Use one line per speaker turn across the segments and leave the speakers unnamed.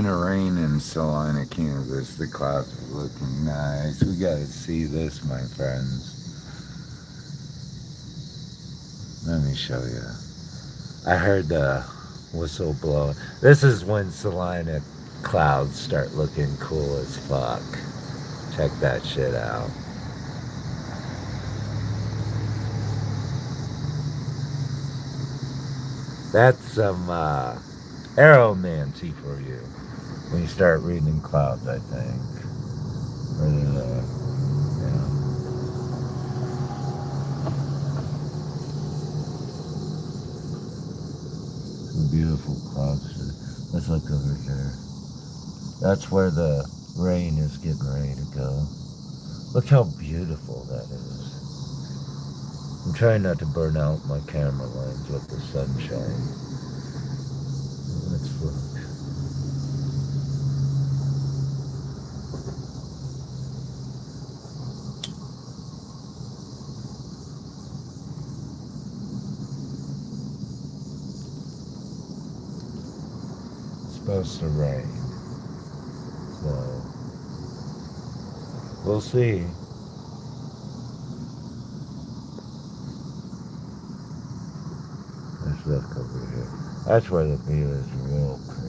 gonna rain in Salina, Kansas. The clouds are looking nice. We gotta see this, my friends. Let me show you. I heard the whistle blow. This is when Salina clouds start looking cool as fuck. Check that shit out. That's some aeromancy for you. When you start reading clouds, I think. Or yeah. Some beautiful clouds. Let's look over here. That's where the rain is getting ready to go. Look how beautiful that is. I'm trying not to burn out my camera lens with the sunshine. Let's look. It's supposed to rain. So, we'll see. Let's look over here. That's where the view is real pretty.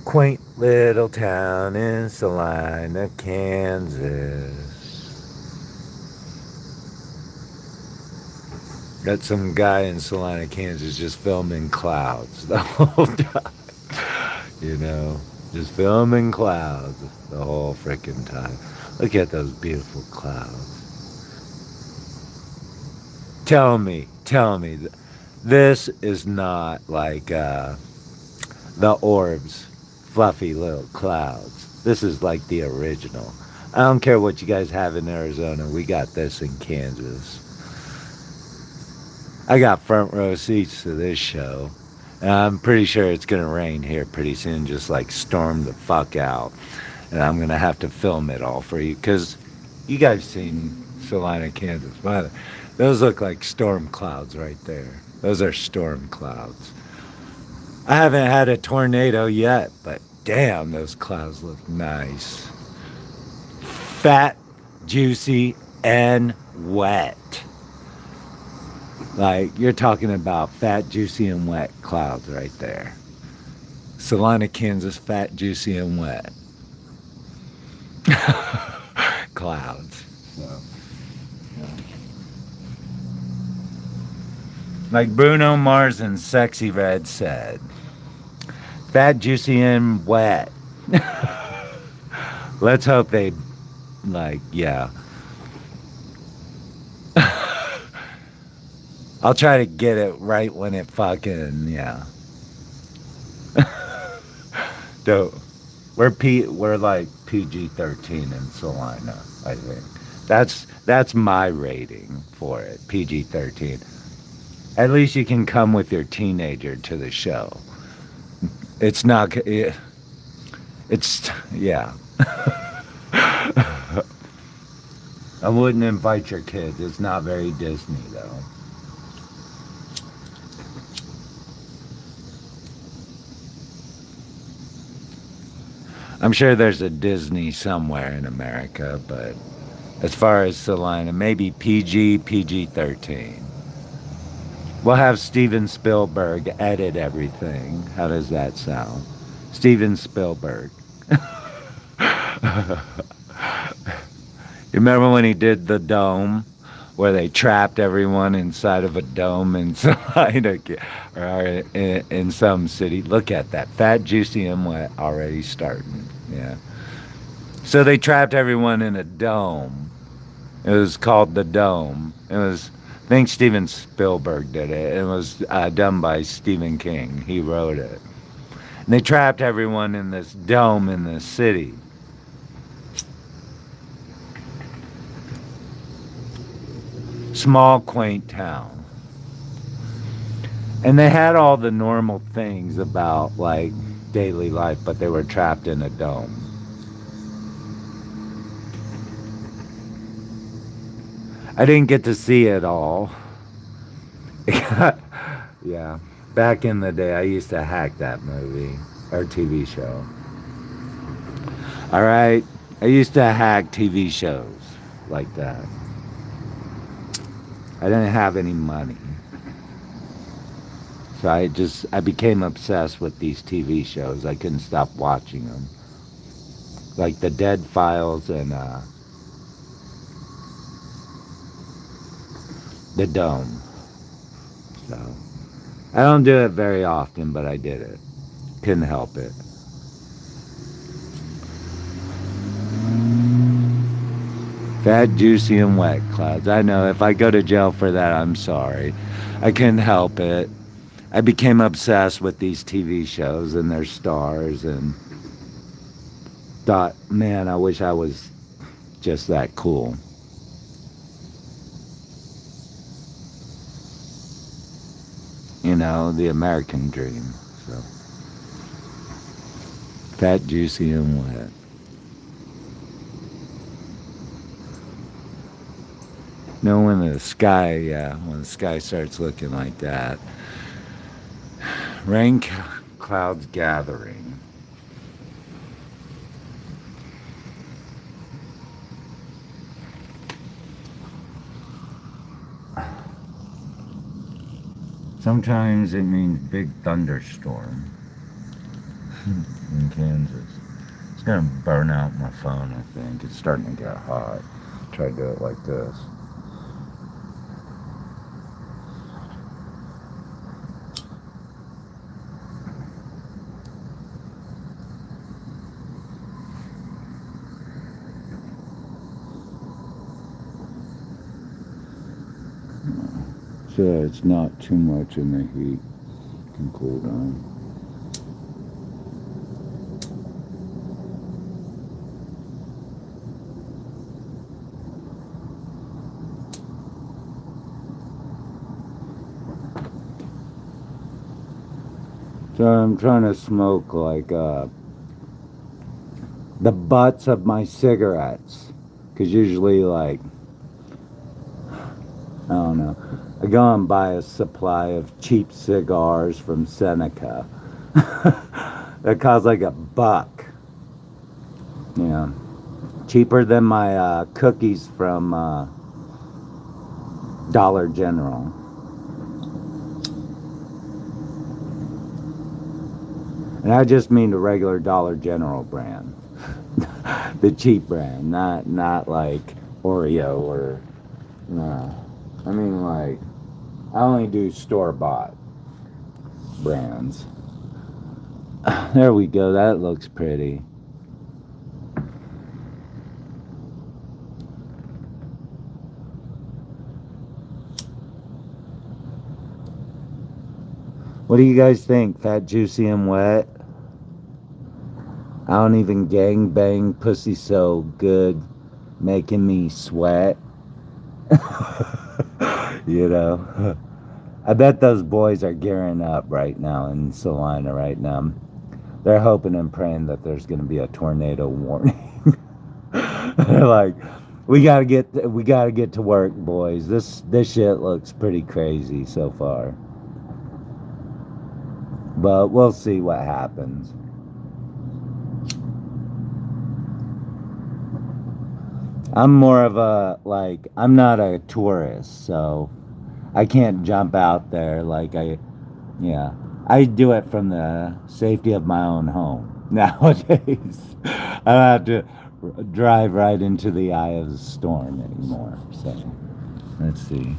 Quaint little town in Salina, Kansas. Got some guy in Salina, Kansas just filming clouds the whole time. You know, just filming clouds the whole freaking time. Look at those beautiful clouds. Tell me, this is not like the orbs, fluffy little clouds. This is like the original. I don't care what you guys have in Arizona. We got this in Kansas. I got front row seats to this show. And I'm pretty sure it's going to rain here pretty soon, just like storm the fuck out. And I'm going to have to film it all for you because you guys seen Salina, Kansas. But those look like storm clouds right there. Those are storm clouds. I haven't had a tornado yet, but damn, those clouds look nice. Fat, juicy, and wet. Like, you're talking about fat, juicy, and wet clouds right there. Salina, Kansas, fat, juicy, and wet. Clouds. So, yeah. Like Bruno Mars and Sexy Red said, fat, juicy, and wet. Let's hope they, like, yeah. I'll try to get it right when it fucking, yeah. We're like PG-13 in Salina, I think. That's my rating for it, PG-13. At least you can come with your teenager to the show. It's not, it's, yeah. I wouldn't invite your kids. It's not very Disney, though. I'm sure there's a Disney somewhere in America, but as far as Salina, maybe PG-13. We'll have Steven Spielberg edit everything. How does that sound? Steven Spielberg. You remember when he did the dome? Where they trapped everyone inside of a dome in Salina, or in some city. Look at that. Fat, juicy, and wet already starting. Yeah. So they trapped everyone in a dome. It was called the Dome. I think Steven Spielberg did it. It was done by Stephen King. He wrote it. They trapped everyone in this dome in the city. Small, quaint town. And they had all the normal things about, like, daily life, but they were trapped in a dome. I didn't get to see it all. Yeah. Back in the day, I used to hack that movie or TV show. All right? I used to hack TV shows like that. I didn't have any money. So I became obsessed with these TV shows. I couldn't stop watching them. Like the Dead Files and The Dome. So I don't do it very often, but I did it. Couldn't help it. Fat, juicy, and wet clouds. I know if I go to jail for that, I'm sorry. I couldn't help it. I became obsessed with these TV shows and their stars and thought, man, I wish I was just that cool. You know, the American dream. So, fat, juicy, and wet. You know, when the sky starts looking like that, rain clouds gathering. Sometimes it means big thunderstorm in Kansas. It's gonna burn out my phone, I think. It's starting to get hot. Try to do it like this. So it's not too much in the heat. It can cool down. So I'm trying to smoke like the butts of my cigarettes. Because usually, like, I don't know, I go and buy a supply of cheap cigars from Seneca. That cost like $1. Yeah. Cheaper than my cookies from Dollar General. And I just mean the regular Dollar General brand. The cheap brand, not like Oreo or, no. I mean, like, I only do store-bought brands. There we go. That looks pretty. What do you guys think? Fat, juicy, and wet? I don't even gang bang pussy so good, making me sweat. You know, I bet those boys are gearing up right now in Salina right now. They're hoping and praying that there's going to be a tornado warning. They're like, we gotta get to work, boys. This shit looks pretty crazy so far, but we'll see what happens. I'm more of a, like, I'm not a tourist, so I can't jump out there like yeah. I do it from the safety of my own home nowadays. I don't have to drive right into the eye of the storm anymore. So, let's see.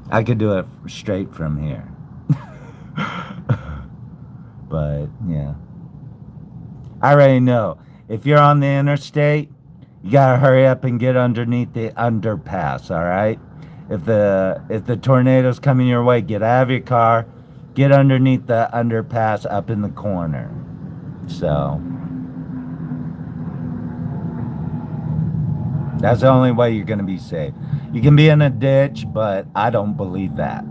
I could do it straight from here. But, yeah. I already know. If you're on the interstate, you gotta hurry up and get underneath the underpass, all right? If the tornado's coming your way, get out of your car, get underneath the underpass up in the corner. So that's the only way you're going to be safe. You can be in a ditch, but I don't believe that.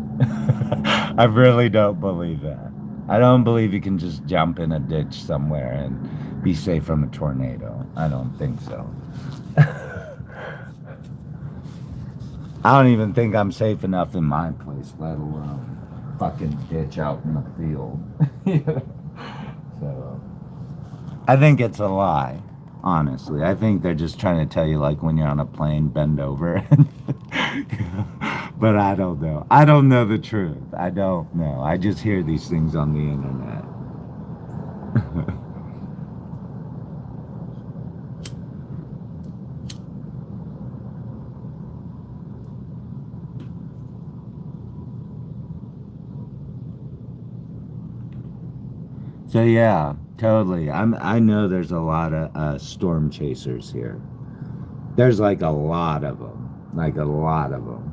I really don't believe that. I don't believe you can just jump in a ditch somewhere and be safe from a tornado. I don't think so. I don't even think I'm safe enough in my place, let alone fucking ditch out in the field. So I think it's a lie, honestly. I think they're just trying to tell you, like, when you're on a plane, bend over. But I don't know. I don't know the truth. I don't know. I just hear these things on the internet. So yeah, totally. I know there's a lot of storm chasers here. There's like a lot of them, like a lot of them.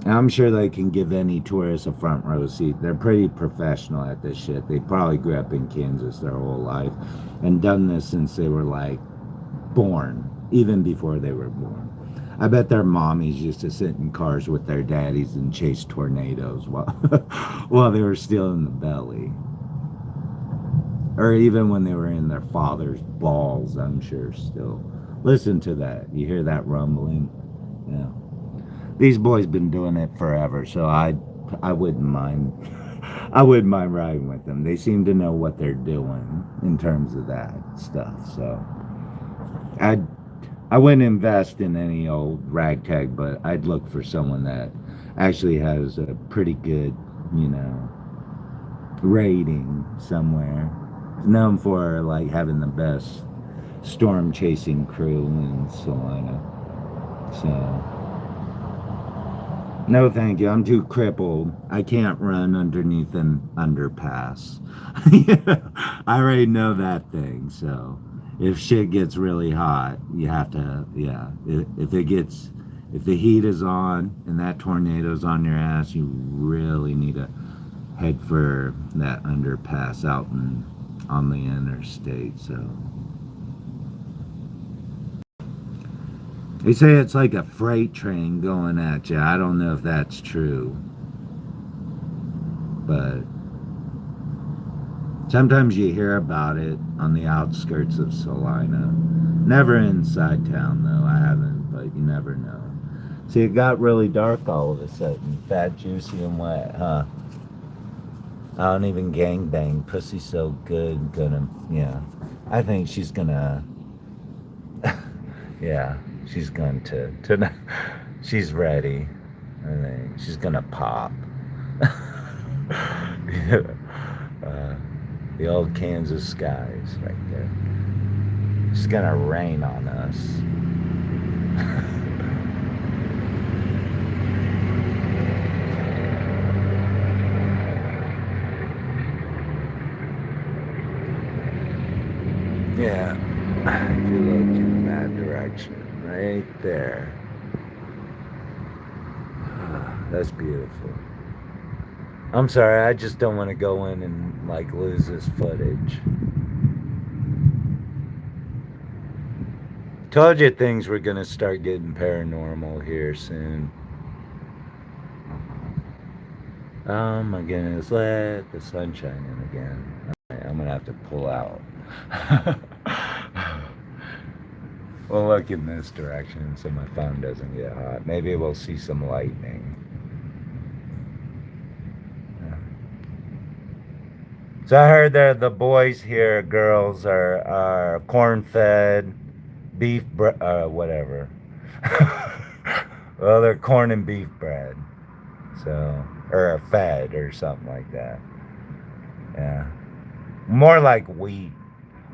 And I'm sure they can give any tourist a front row seat. They're pretty professional at this shit. They probably grew up in Kansas their whole life and done this since they were like born, even before they were born. I bet their mommies used to sit in cars with their daddies and chase tornadoes while while they were still in the belly. Or even when they were in their father's balls, I'm sure still. Listen to that. You hear that rumbling? Yeah. These boys been doing it forever, so I wouldn't mind I wouldn't mind riding with them. They seem to know what they're doing in terms of that stuff. So I wouldn't invest in any old ragtag, but I'd look for someone that actually has a pretty good, you know, rating somewhere. Known for like having the best storm chasing crew in Salina. So no, thank you. I'm too crippled. I can't run underneath an underpass. I already know that thing. So if shit gets really hot, you have to, yeah. If the heat is on and that tornado's on your ass, you really need to head for that underpass out on the interstate. So they say it's like a freight train going at you. I don't know if that's true, but sometimes you hear about it on the outskirts of Salina. Never inside town, though. I haven't, but you never know. See, it got really dark all of a sudden. Fat, juicy, and wet, huh? I don't even gangbang. Pussy's so good. Gonna, yeah. I think she's gonna, yeah. She's going to she's ready. I think she's gonna pop. The old Kansas skies right there. It's gonna rain on us. Yeah, if you look in that direction, right there. That's beautiful. I'm sorry, I just don't want to go in and like lose this footage. Told you things were gonna start getting paranormal here soon. Oh my goodness, let the sun shine in again. Alright, I'm gonna have to pull out. We'll look in this direction so my phone doesn't get hot. Maybe we'll see some lightning. So I heard that the boys here, girls, are corn-fed, beef, whatever. Well, they're corn and beef bread. So, or fed or something like that. Yeah. More like wheat.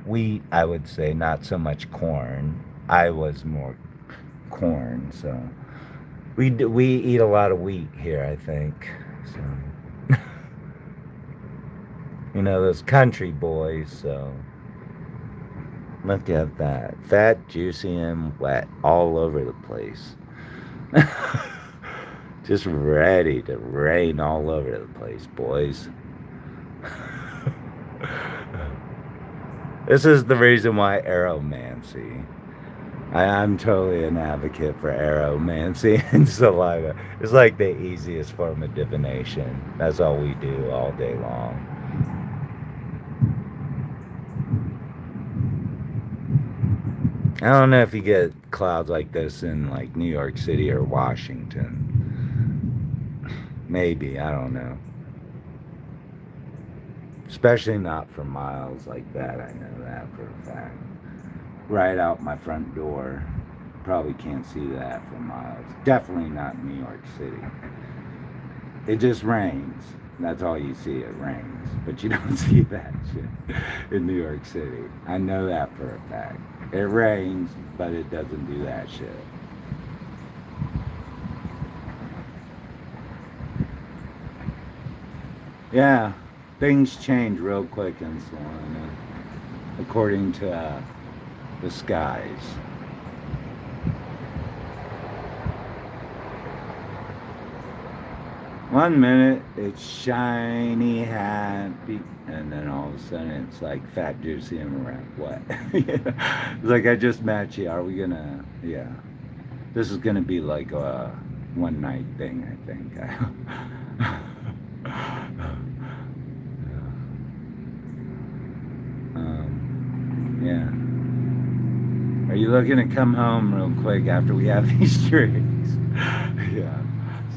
Wheat, I would say, not so much corn. I was more corn, so we eat a lot of wheat here, I think. So you know, those country boys, so look at that. Fat, juicy, and wet all over the place. Just ready to rain all over the place, boys. This is the reason why aromancy. I'm totally an advocate for aromancy and salina. It's like the easiest form of divination. That's all we do all day long. I don't know if you get clouds like this in like New York City or Washington. Maybe, I don't know. Especially not for miles like that, I know that for a fact. Right out my front door. Probably can't see that for miles. Definitely not New York City. It just rains. That's all you see, it rains. But you don't see that shit in New York City. I know that for a fact. It rains, but it doesn't do that shit. Yeah, things change real quick in Salina, according to the skies. One minute it's shiny, happy, and then all of a sudden it's like fat, juicy, and around. What? It's like I just met you. Are we gonna? Yeah. This is gonna be like a one night thing, I think. Yeah. Are you looking to come home real quick after we have these drinks? Yeah.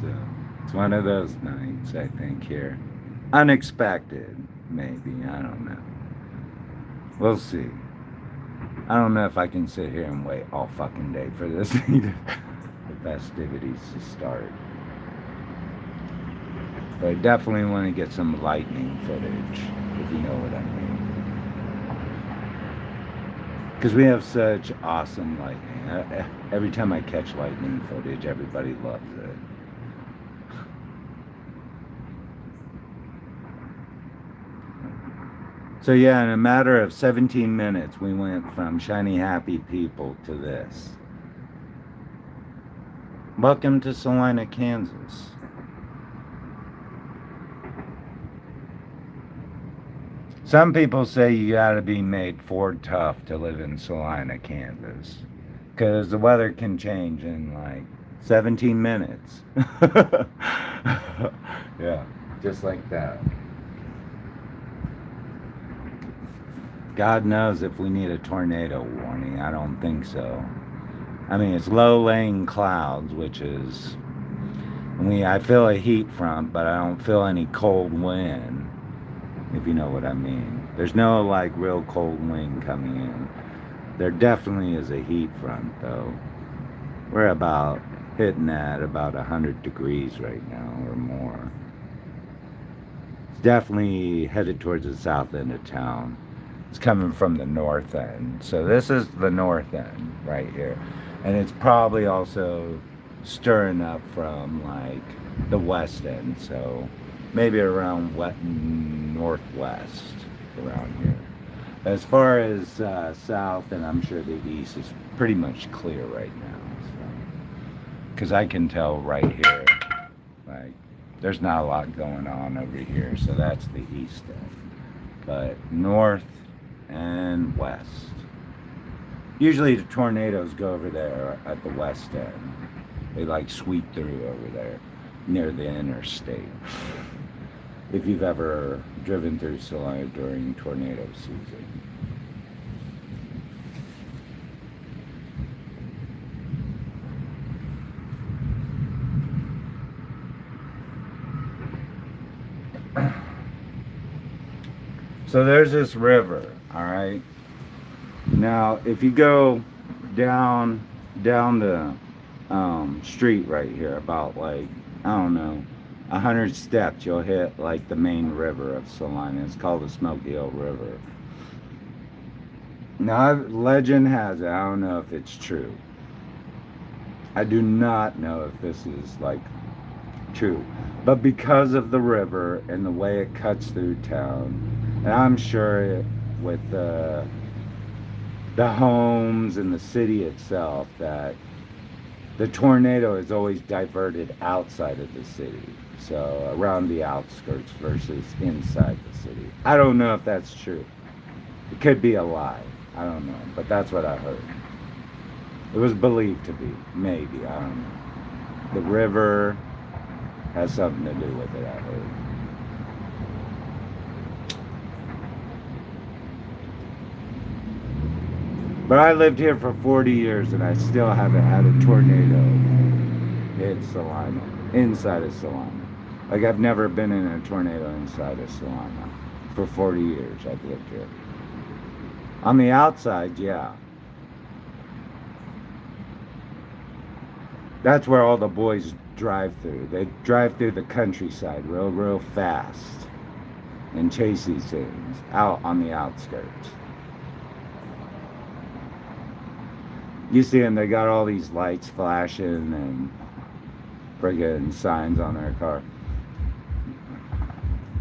So it's one of those nights, I think, here. Unexpected, maybe. I don't know. We'll see. I don't know if I can sit here and wait all fucking day for this the festivities to start. But I definitely want to get some lightning footage, if you know what I mean. Because we have such awesome lightning. Every time I catch lightning footage, everybody loves it. So yeah, in a matter of 17 minutes, we went from shiny happy people to this. Welcome to Salina, Kansas. Some people say you gotta be made Ford tough to live in Salina, Kansas. Because the weather can change in like 17 minutes. Yeah, just like that. God knows if we need a tornado warning. I don't think so. I mean, it's low-laying clouds, which is... I feel a heat front, but I don't feel any cold wind, if you know what I mean. There's no, like, real cold wind coming in. There definitely is a heat front, though. We're about hitting at about 100 degrees right now, or more. It's definitely headed towards the south end of town. It's coming from the north end. So this is the north end right here. And it's probably also stirring up from like the west end. So maybe around northwest around here. As far as south, and I'm sure the east is pretty much clear right now. Because I can tell right here, like, there's not a lot going on over here. So that's the east end. But north and west. Usually the tornadoes go over there at the west end. They like sweep through over there near the interstate. If you've ever driven through Salina during tornado season. So there's this river, all right? Now, if you go down the street right here, about like, I don't know, 100 steps, you'll hit like the main river of Salina. It's called the Smoky Hill River. Now, legend has it, I don't know if it's true. I do not know if this is like true. But because of the river and the way it cuts through town, and I'm sure with the homes and the city itself, that The tornado is always diverted outside of the city. So around the outskirts versus inside the city. I don't know if that's true. It could be a lie. I don't know. But that's what I heard. It was believed to be. Maybe. I don't know. The river has something to do with it, I heard. But I lived here for 40 years and I still haven't had a tornado hit Salina, inside of Salina. Like I've never been in a tornado inside of Salina. For 40 years I've lived here. On the outside, yeah. That's where all the boys drive through. They drive through the countryside real fast and chase these things out on the outskirts. You see them, they got all these lights flashing and friggin' signs on their car.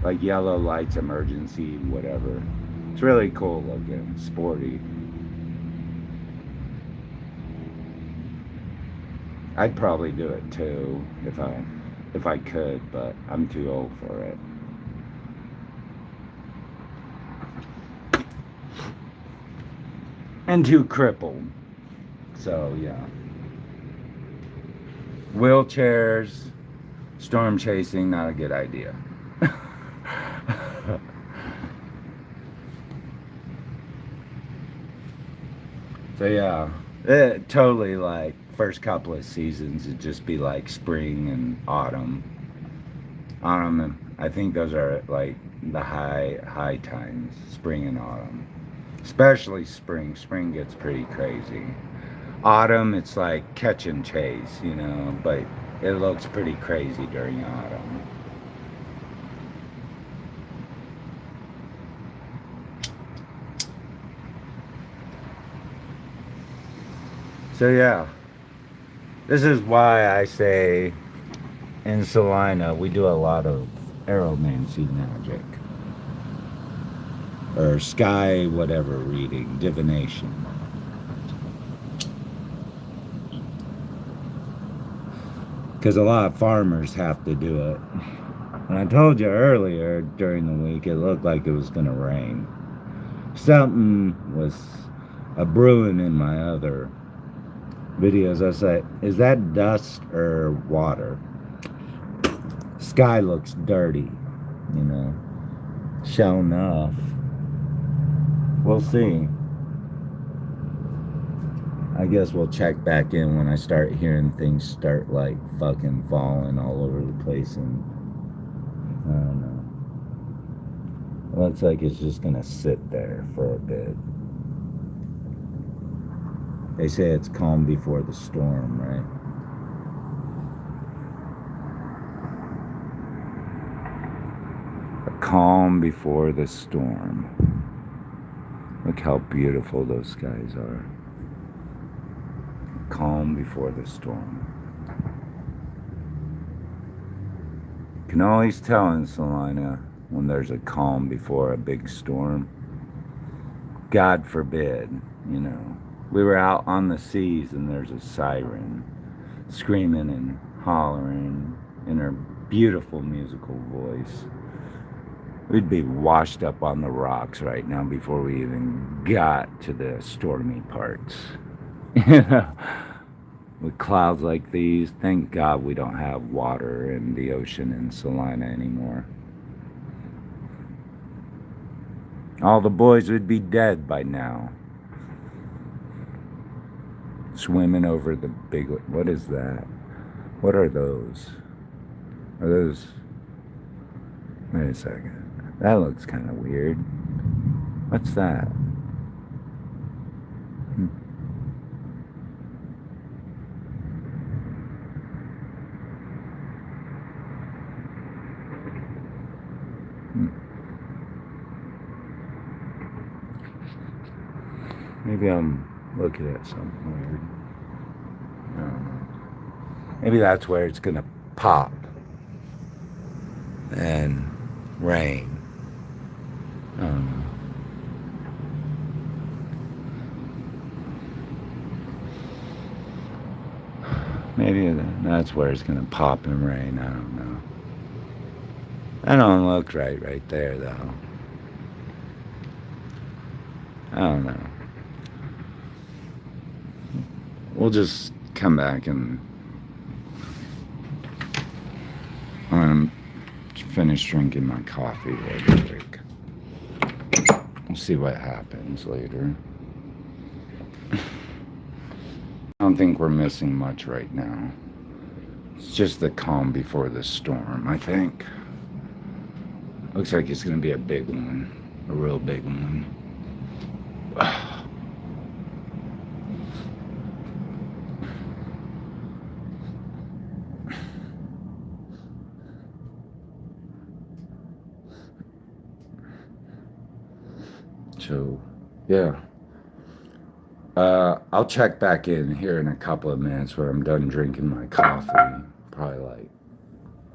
Like yellow lights, emergency, whatever. It's really cool looking, sporty. I'd probably do it too if I could, but I'm too old for it. And too crippled. So yeah. Wheelchairs, storm chasing, not a good idea. So yeah, it totally like first couple of seasons it'd just be like spring and autumn. I think those are like the high times, spring and autumn. Especially spring. Spring gets pretty crazy. Autumn, it's like catch and chase, you know, but it looks pretty crazy during autumn. So yeah, this is why I say in Salina we do a lot of aeromancy magic. Or sky whatever reading, divination. Because a lot of farmers have to do it. And I told you earlier during the week it looked like it was going to rain. Something was a brewing in my other videos. I said, is that dust or water? Sky looks dirty, you know. Sure enough. We'll see. I guess we'll check back in when I start hearing things start like fucking falling all over the place, and I don't know. It looks like it's just gonna sit there for a bit. They say it's calm before the storm, right? A calm before the storm. Look how beautiful those skies are. Calm before the storm. You can always tell in Salina when there's a calm before a big storm. God forbid, you know. We were out on the seas and there's a siren screaming and hollering in her beautiful musical voice. We'd be washed up on the rocks right now before we even got to the stormy parts. You know, with clouds like these, thank God we don't have water in the ocean in Salina anymore. All the boys would be dead by now. Swimming over the big... What is that? What are those? Are those... Wait a second. That looks kind of weird. What's that? Maybe I'm looking at something weird. I don't know. Maybe that's where it's gonna pop and rain. I don't know. Maybe that's where it's gonna pop and rain. I don't know. That don't look right there, though. I don't know. We'll just come back and finish drinking my coffee real quick. We'll see what happens later. I don't think we're missing much right now. It's just the calm before the storm, I think. Looks like it's going to be a big one. A real big one. So, yeah. I'll check back in here in a couple of minutes when I'm done drinking my coffee. Probably like.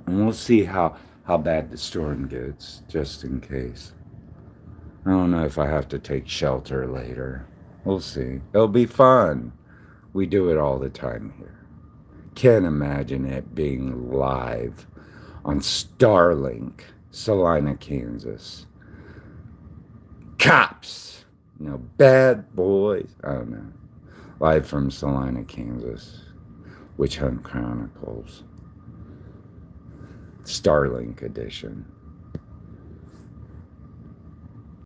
And we'll see how bad the storm gets, just in case. I don't know if I have to take shelter later. We'll see. It'll be fun. We do it all the time here. Can't imagine it being live on Starlink, Salina, Kansas. Cops! You know, bad boys. I don't know. Live from Salina, Kansas. Witch Hunt Chronicles. Starlink edition.